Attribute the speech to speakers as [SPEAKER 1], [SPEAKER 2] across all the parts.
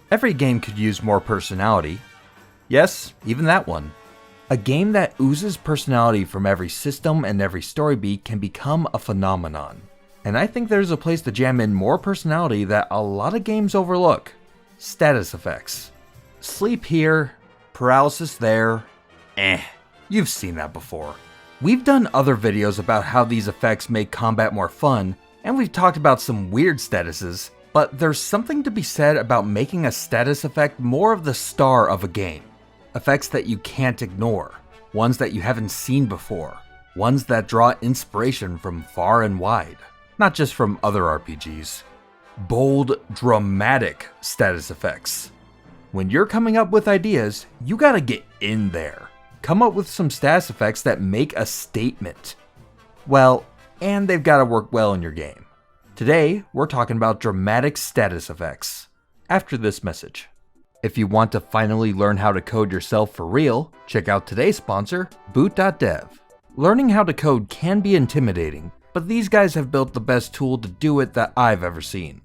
[SPEAKER 1] Every game could use more personality. Yes, even that one. A game that oozes personality from every system and every story beat can become a phenomenon. And I think there's a place to jam in more personality that a lot of games overlook. Status effects. Sleep here, paralysis there, you've seen that before. We've done other videos about how these effects make combat more fun, and we've talked about some weird statuses, but there's something to be said about making a status effect more of the star of a game. Effects that you can't ignore, ones that you haven't seen before, ones that draw inspiration from far and wide, not just from other RPGs. Bold, dramatic status effects. When you're coming up with ideas, you gotta get in there. Come up with some status effects that make a statement. Well, and they've gotta work well in your game. Today, we're talking about dramatic status effects. After this message. If you want to finally learn how to code yourself for real, check out today's sponsor, boot.dev. Learning how to code can be intimidating, but these guys have built the best tool to do it that I've ever seen.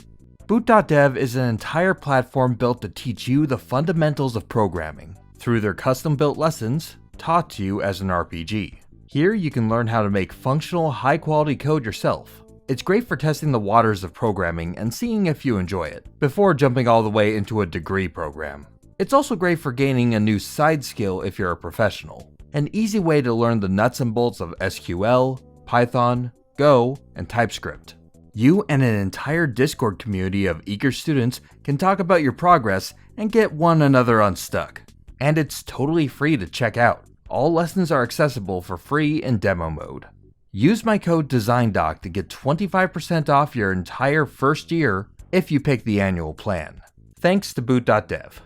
[SPEAKER 1] Boot.dev is an entire platform built to teach you the fundamentals of programming through their custom-built lessons taught to you as an RPG. Here you can learn how to make functional, high-quality code yourself. It's great for testing the waters of programming and seeing if you enjoy it, before jumping all the way into a degree program. It's also great for gaining a new side skill if you're a professional. An easy way to learn the nuts and bolts of SQL, Python, Go, and TypeScript. You and an entire Discord community of eager students can talk about your progress and get one another unstuck. And it's totally free to check out. All lessons are accessible for free in demo mode. Use my code DESIGNDOC to get 25% off your entire first year if you pick the annual plan. Thanks to boot.dev.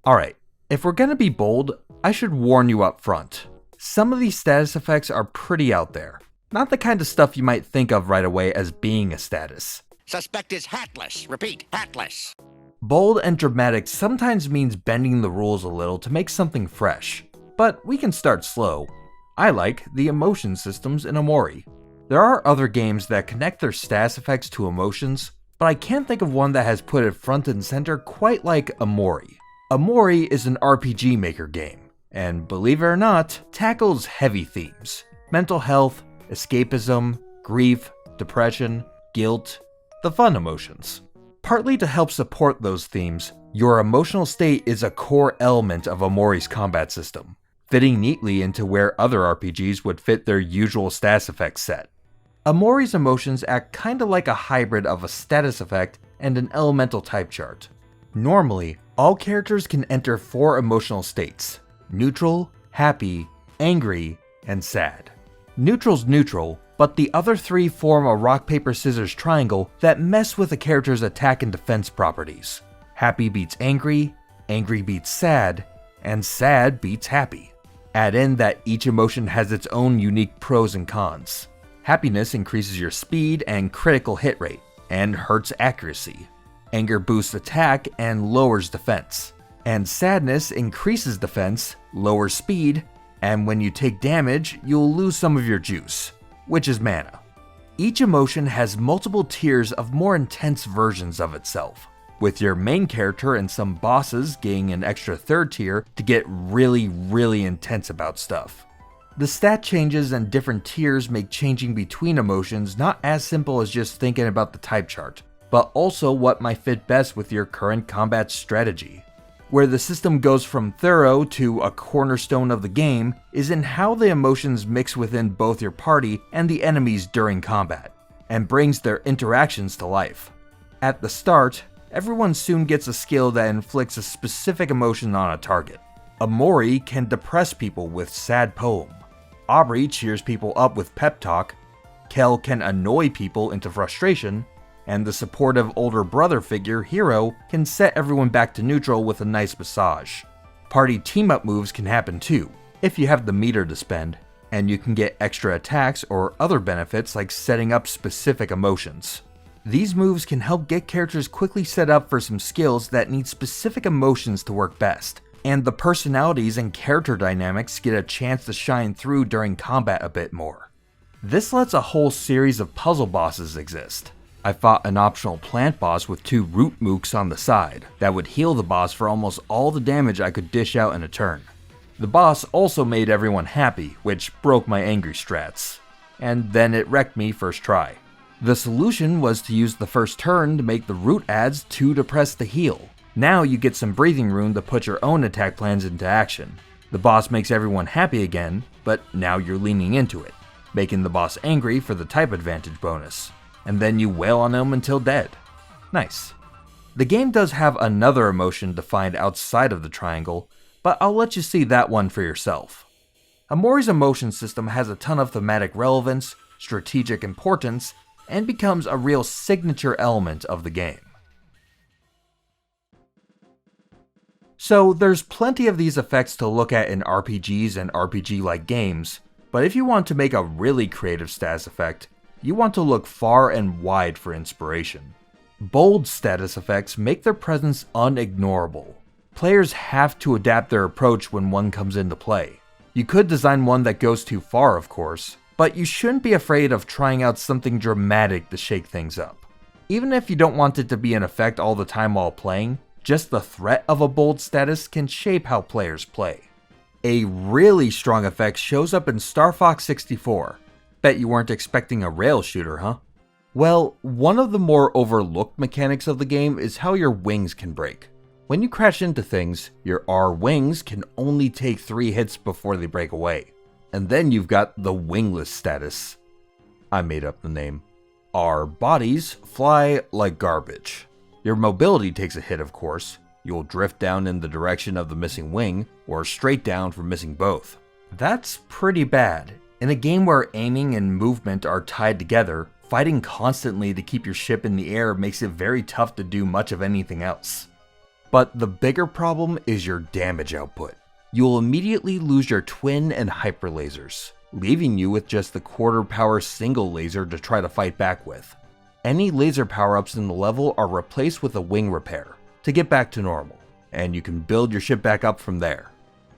[SPEAKER 1] Alright, if we're gonna be bold, I should warn you up front. Some of these status effects are pretty out there. Not the kind of stuff you might think of right away as being a status.
[SPEAKER 2] Suspect is hatless. Repeat, hatless.
[SPEAKER 1] Bold and dramatic sometimes means bending the rules a little to make something fresh. But we can start slow. I like the emotion systems in Omori. There are other games that connect their status effects to emotions, but I can't think of one that has put it front and center quite like Omori. Omori is an RPG Maker game, and believe it or not, tackles heavy themes. Mental health, escapism, grief, depression, guilt, the fun emotions. Partly to help support those themes, your emotional state is a core element of Omori's combat system, fitting neatly into where other RPGs would fit their usual status effects set. Omori's emotions act kinda like a hybrid of a status effect and an elemental type chart. Normally, all characters can enter 4 emotional states: neutral, happy, angry, and sad. Neutral's neutral, but the other 3 form a rock-paper-scissors triangle that mess with a character's attack and defense properties. Happy beats angry, angry beats sad, and sad beats happy. Add in that each emotion has its own unique pros and cons. Happiness increases your speed and critical hit rate, and hurts accuracy. Anger boosts attack and lowers defense. And sadness increases defense, lowers speed, and when you take damage, you'll lose some of your juice, which is mana. Each emotion has multiple tiers of more intense versions of itself, with your main character and some bosses getting an extra 3rd tier to get really intense about stuff. The stat changes and different tiers make changing between emotions not as simple as just thinking about the type chart, but also what might fit best with your current combat strategy. Where the system goes from thorough to a cornerstone of the game is in how the emotions mix within both your party and the enemies during combat, and brings their interactions to life. At the start, everyone soon gets a skill that inflicts a specific emotion on a target. Omori can depress people with Sad Poem. Aubrey cheers people up with Pep Talk. Kel can annoy people into frustration. And the supportive older brother figure, Hero, can set everyone back to neutral with a nice massage. Party team-up moves can happen too, if you have the meter to spend, and you can get extra attacks or other benefits like setting up specific emotions. These moves can help get characters quickly set up for some skills that need specific emotions to work best, and the personalities and character dynamics get a chance to shine through during combat a bit more. This lets a whole series of puzzle bosses exist. I fought an optional plant boss with 2 root mooks on the side that would heal the boss for almost all the damage I could dish out in a turn. The boss also made everyone happy, which broke my angry strats, and then it wrecked me first try. The solution was to use the first turn to make the root adds 2 to press the heal. Now you get some breathing room to put your own attack plans into action. The boss makes everyone happy again, but now you're leaning into it, making the boss angry for the type advantage bonus. And then you wail on him until dead. Nice. The game does have another emotion defined outside of the triangle, but I'll let you see that one for yourself. Omori's emotion system has a ton of thematic relevance, strategic importance, and becomes a real signature element of the game. So there's plenty of these effects to look at in RPGs and RPG-like games, but if you want to make a really creative status effect, you want to look far and wide for inspiration. Bold status effects make their presence unignorable. Players have to adapt their approach when one comes into play. You could design one that goes too far, of course, but you shouldn't be afraid of trying out something dramatic to shake things up. Even if you don't want it to be an effect all the time while playing, just the threat of a bold status can shape how players play. A really strong effect shows up in Star Fox 64. Bet you weren't expecting a rail shooter, huh? Well, one of the more overlooked mechanics of the game is how your wings can break. When you crash into things, your R wings can only take 3 hits before they break away. And then you've got the wingless status. I made up the name. R bodies fly like garbage. Your mobility takes a hit, of course. You'll drift down in the direction of the missing wing, or straight down for missing both. That's pretty bad. In a game where aiming and movement are tied together, fighting constantly to keep your ship in the air makes it very tough to do much of anything else. But the bigger problem is your damage output. You'll immediately lose your twin and hyper lasers, leaving you with just the quarter power single laser to try to fight back with. Any laser power-ups in the level are replaced with a wing repair to get back to normal, and you can build your ship back up from there.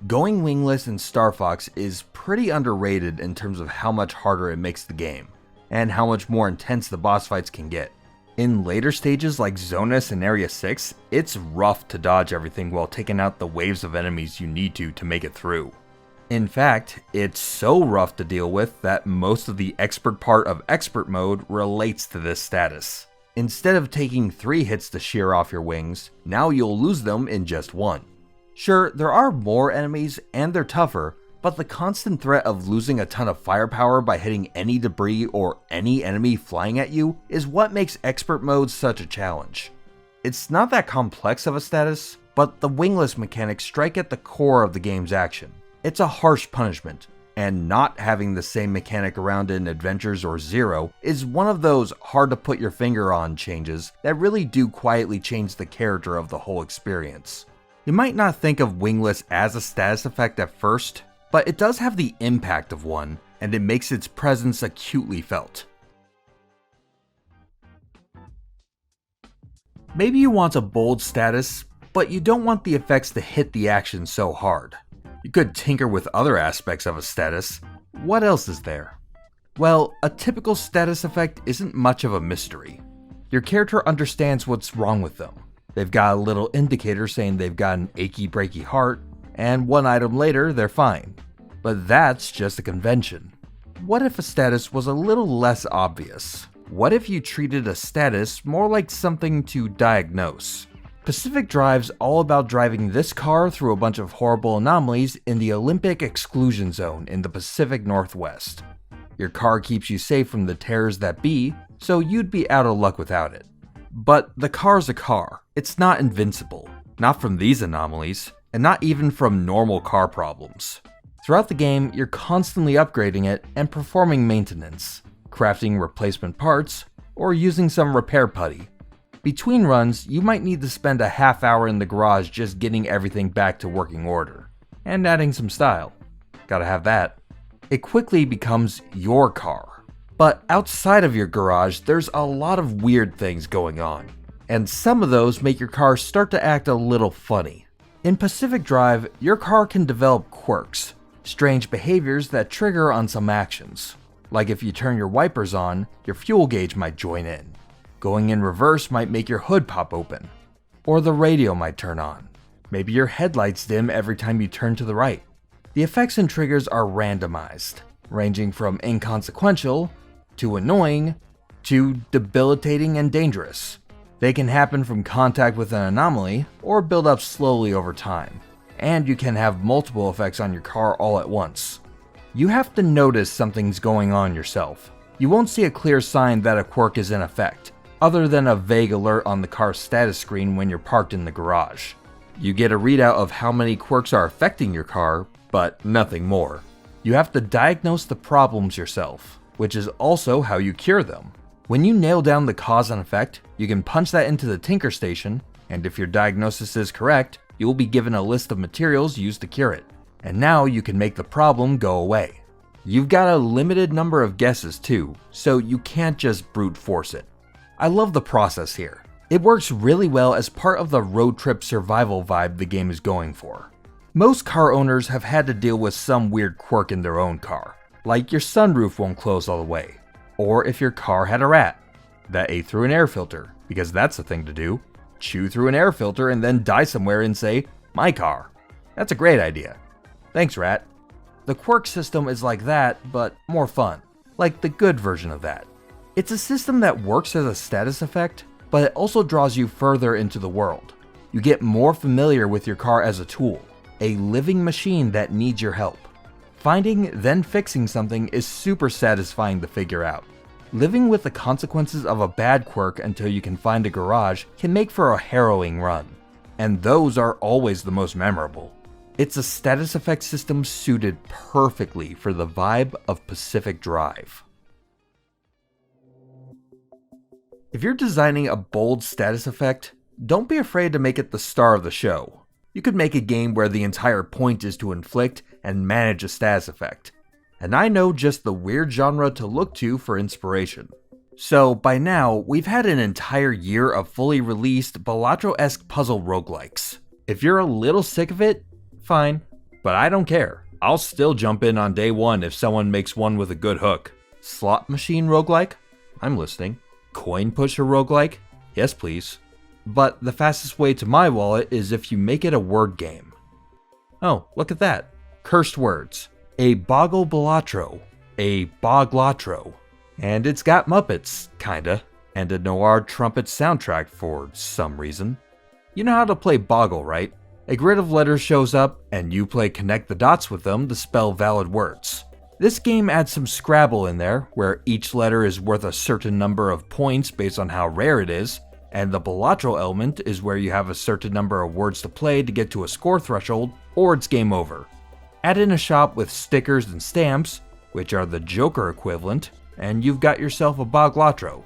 [SPEAKER 1] Going wingless in Star Fox is pretty underrated in terms of how much harder it makes the game, and how much more intense the boss fights can get. In later stages like Zonus and Area 6, it's rough to dodge everything while taking out the waves of enemies you need to make it through. In fact, it's so rough to deal with that most of the expert part of expert mode relates to this status. Instead of taking 3 hits to shear off your wings, now you'll lose them in just 1. Sure, there are more enemies and they're tougher, but the constant threat of losing a ton of firepower by hitting any debris or any enemy flying at you is what makes expert mode such a challenge. It's not that complex of a status, but the wingless mechanics strike at the core of the game's action. It's a harsh punishment, and not having the same mechanic around in Adventures or Zero is one of those hard to put your finger on changes that really do quietly change the character of the whole experience. You might not think of wingless as a status effect at first, but it does have the impact of one, and it makes its presence acutely felt. Maybe you want a bold status, but you don't want the effects to hit the action so hard. You could tinker with other aspects of a status. What else is there? Well, a typical status effect isn't much of a mystery. Your character understands what's wrong with them. They've got a little indicator saying they've got an achy breaky heart, and 1 item later they're fine. But that's just a convention. What if a status was a little less obvious? What if you treated a status more like something to diagnose? Pacific Drive's all about driving this car through a bunch of horrible anomalies in the Olympic exclusion zone in the Pacific Northwest. Your car keeps you safe from the terrors that be, so you'd be out of luck without it. But the car's a car. It's not invincible. Not from these anomalies, and not even from normal car problems. Throughout the game, you're constantly upgrading it and performing maintenance, crafting replacement parts, or using some repair putty. Between runs, you might need to spend a half hour in the garage just getting everything back to working order, and adding some style. Gotta have that. It quickly becomes your car. But outside of your garage, there's a lot of weird things going on, and some of those make your car start to act a little funny. In Pacific Drive, your car can develop quirks, strange behaviors that trigger on some actions. Like if you turn your wipers on, your fuel gauge might join in. Going in reverse might make your hood pop open. Or the radio might turn on. Maybe your headlights dim every time you turn to the right. The effects and triggers are randomized, ranging from inconsequential, to annoying, to debilitating and dangerous. They can happen from contact with an anomaly, or build up slowly over time. And you can have multiple effects on your car all at once. You have to notice something's going on yourself. You won't see a clear sign that a quirk is in effect, other than a vague alert on the car's status screen when you're parked in the garage. You get a readout of how many quirks are affecting your car, but nothing more. You have to diagnose the problems yourself, which is also how you cure them. When you nail down the cause and effect, you can punch that into the Tinker Station, and if your diagnosis is correct, you will be given a list of materials used to cure it. And now you can make the problem go away. You've got a limited number of guesses too, so you can't just brute force it. I love the process here. It works really well as part of the road trip survival vibe the game is going for. Most car owners have had to deal with some weird quirk in their own car, like your sunroof won't close all the way, or if your car had a rat that ate through an air filter, because that's the thing to do. Chew through an air filter and then die somewhere and say, "My car." That's a great idea. Thanks, rat. The quirk system is like that, but more fun, like the good version of that. It's a system that works as a status effect, but it also draws you further into the world. You get more familiar with your car as a tool, a living machine that needs your help. Finding, then fixing something is super satisfying to figure out. Living with the consequences of a bad quirk until you can find a garage can make for a harrowing run, and those are always the most memorable. It's a status effect system suited perfectly for the vibe of Pacific Drive. If you're designing a bold status effect, don't be afraid to make it the star of the show. You could make a game where the entire point is to inflict and manage a status effect. And I know just the weird genre to look to for inspiration. So by now, we've had an entire year of fully released Balatro-esque puzzle roguelikes. If you're a little sick of it, fine, but I don't care. I'll still jump in on day one if someone makes one with a good hook. Slot machine roguelike? I'm listening. Coin pusher roguelike? Yes please. But the fastest way to my wallet is if you make it a word game. Oh, look at that. Cursed words. A boggle balatro. A boglatro. And it's got Muppets, kinda. And a noir trumpet soundtrack for some reason. You know how to play Boggle, right? A grid of letters shows up, and you play connect the dots with them to spell valid words. This game adds some Scrabble in there, where each letter is worth a certain number of points based on how rare it is, and the Balatro element is where you have a certain number of words to play to get to a score threshold, or it's game over. Add in a shop with stickers and stamps, which are the Joker equivalent, and you've got yourself a Boglatro.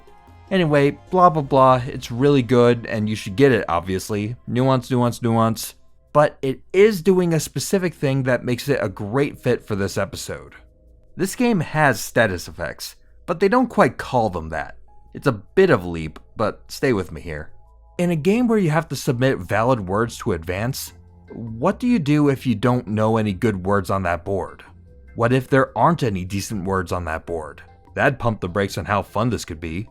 [SPEAKER 1] Anyway, blah blah blah, it's really good, and you should get it obviously. Nuance, nuance, nuance. But it is doing a specific thing that makes it a great fit for this episode. This game has status effects, but they don't quite call them that. It's a bit of a leap, but stay with me here. In a game where you have to submit valid words to advance, what do you do if you don't know any good words on that board? What if there aren't any decent words on that board? That'd pump the brakes on how fun this could be.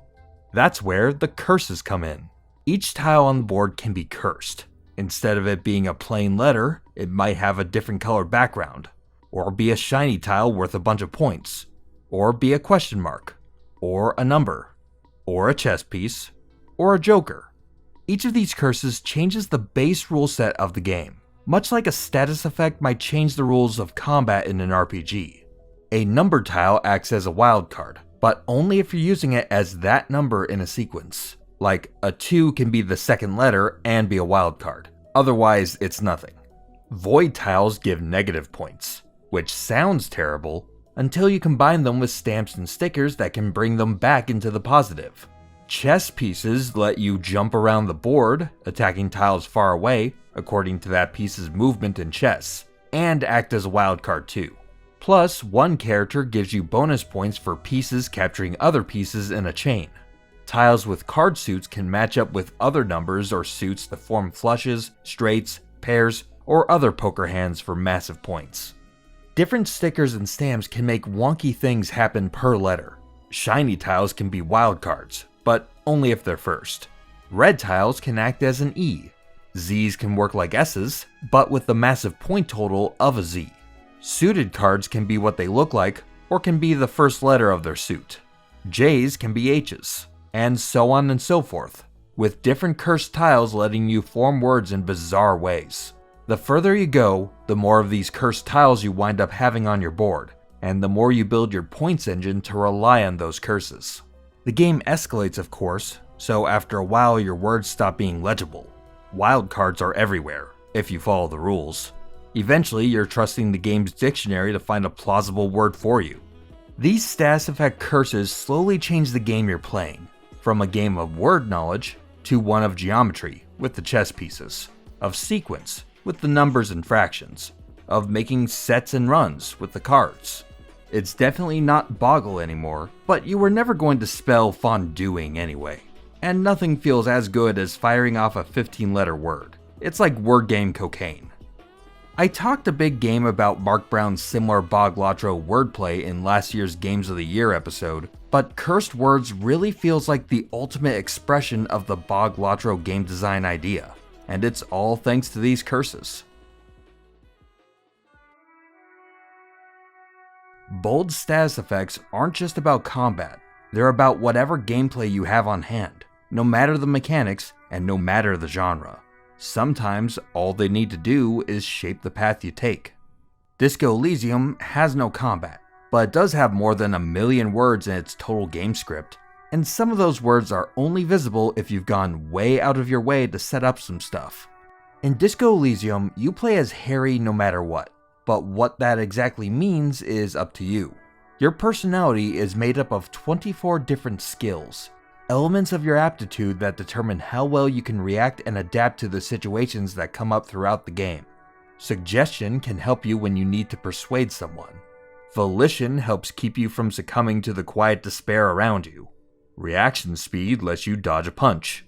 [SPEAKER 1] That's where the curses come in. Each tile on the board can be cursed. Instead of it being a plain letter, it might have a different colored background, or be a shiny tile worth a bunch of points, or be a question mark, or a number, or a chess piece, or a joker. Each of these curses changes the base rule set of the game, much like a status effect might change the rules of combat in an RPG. A number tile acts as a wild card, but only if you're using it as that number in a sequence. Like, a 2 can be the second letter and be a wild card. Otherwise, it's nothing. Void tiles give negative points, which sounds terrible until you combine them with stamps and stickers that can bring them back into the positive. Chess pieces let you jump around the board, attacking tiles far away according to that piece's movement in chess, and act as a wild card too. Plus, one character gives you bonus points for pieces capturing other pieces in a chain. Tiles with card suits can match up with other numbers or suits to form flushes, straights, pairs, or other poker hands for massive points. Different stickers and stamps can make wonky things happen per letter. Shiny tiles can be wild cards, but only if they're first. Red tiles can act as an E. Z's can work like S's, but with the massive point total of a Z. Suited cards can be what they look like, or can be the first letter of their suit. J's can be H's, and so on and so forth, with different cursed tiles letting you form words in bizarre ways. The further you go, the more of these cursed tiles you wind up having on your board, and the more you build your points engine to rely on those curses. The game escalates, of course, so after a while your words stop being legible. Wild cards are everywhere, if you follow the rules. Eventually, you're trusting the game's dictionary to find a plausible word for you. These status effect curses slowly change the game you're playing, from a game of word knowledge to one of geometry with the chess pieces, of sequence with the numbers and fractions, of making sets and runs with the cards. It's definitely not Boggle anymore, but you were never going to spell fonduing anyway. And nothing feels as good as firing off a 15-letter word. It's like word game cocaine. I talked a big game about Mark Brown's similar Boglotro wordplay in last year's Games of the Year episode, but cursed words really feels like the ultimate expression of the Boglotro game design idea, and it's all thanks to these curses. Bold status effects aren't just about combat, they're about whatever gameplay you have on hand, no matter the mechanics and no matter the genre. Sometimes all they need to do is shape the path you take. Disco Elysium has no combat, but it does have more than 1 million words in its total game script, and some of those words are only visible if you've gone way out of your way to set up some stuff. In Disco Elysium, you play as Harry no matter what, but what that exactly means is up to you. Your personality is made up of 24 different skills, elements of your aptitude that determine how well you can react and adapt to the situations that come up throughout the game. Suggestion can help you when you need to persuade someone. Volition helps keep you from succumbing to the quiet despair around you. Reaction speed lets you dodge a punch.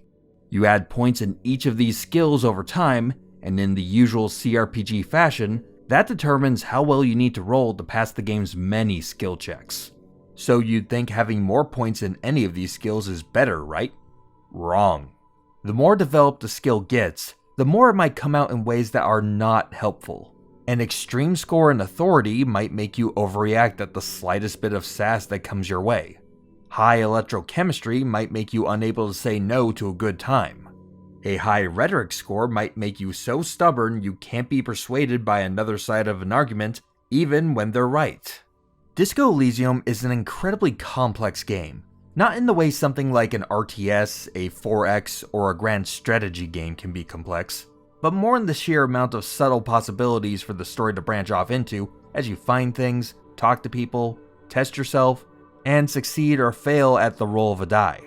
[SPEAKER 1] You add points in each of these skills over time, and in the usual CRPG fashion, that determines how well you need to roll to pass the game's many skill checks. So you'd think having more points in any of these skills is better, right? Wrong. The more developed a skill gets, the more it might come out in ways that are not helpful. An extreme score in authority might make you overreact at the slightest bit of sass that comes your way. High electrochemistry might make you unable to say no to a good time. A high rhetoric score might make you so stubborn you can't be persuaded by another side of an argument, even when they're right. Disco Elysium is an incredibly complex game, not in the way something like an RTS, a 4X, or a grand strategy game can be complex, but more in the sheer amount of subtle possibilities for the story to branch off into as you find things, talk to people, test yourself, and succeed or fail at the roll of a die.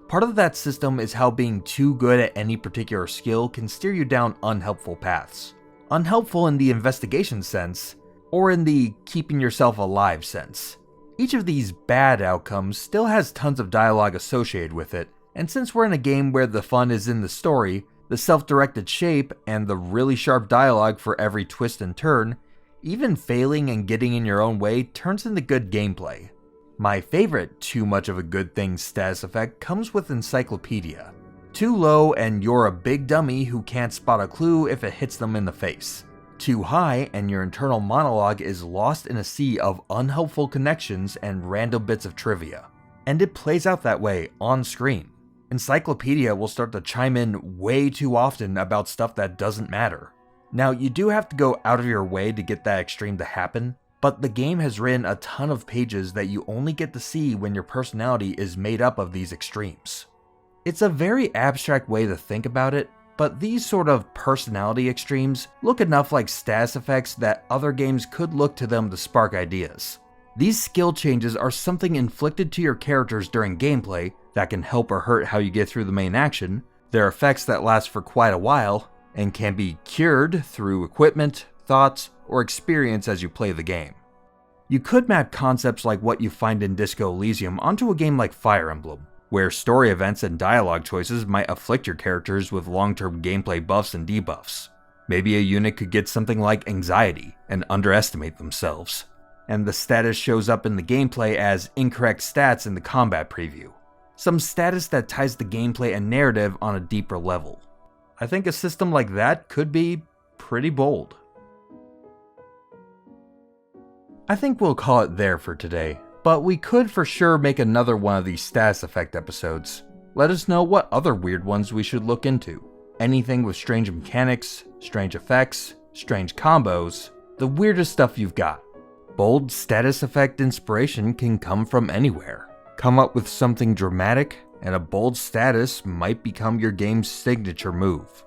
[SPEAKER 1] Part of that system is how being too good at any particular skill can steer you down unhelpful paths. Unhelpful in the investigation sense, or in the keeping yourself alive sense. Each of these bad outcomes still has tons of dialogue associated with it, and since we're in a game where the fun is in the story, the self-directed shape, and the really sharp dialogue for every twist and turn, even failing and getting in your own way turns into good gameplay. My favorite too much of a good thing status effect comes with Encyclopedia. Too low and you're a big dummy who can't spot a clue if it hits them in the face. Too high and your internal monologue is lost in a sea of unhelpful connections and random bits of trivia. And it plays out that way on screen. Encyclopedia will start to chime in way too often about stuff that doesn't matter. Now, you do have to go out of your way to get that extreme to happen, but the game has written a ton of pages that you only get to see when your personality is made up of these extremes. It's a very abstract way to think about it, but these sort of personality extremes look enough like status effects that other games could look to them to spark ideas. These skill changes are something inflicted to your characters during gameplay that can help or hurt how you get through the main action. They're effects that last for quite a while, and can be cured through equipment, thoughts, or experience as you play the game. You could map concepts like what you find in Disco Elysium onto a game like Fire Emblem, where story events and dialogue choices might afflict your characters with long-term gameplay buffs and debuffs. Maybe a unit could get something like anxiety and underestimate themselves, and the status shows up in the gameplay as incorrect stats in the combat preview. Some status that ties the gameplay and narrative on a deeper level. I think a system like that could be pretty bold. I think we'll call it there for today, but we could for sure make another one of these status effect episodes. Let us know what other weird ones we should look into. Anything with strange mechanics, strange effects, strange combos, the weirdest stuff you've got. Bold status effect inspiration can come from anywhere. Come up with something dramatic, and a bold status might become your game's signature move.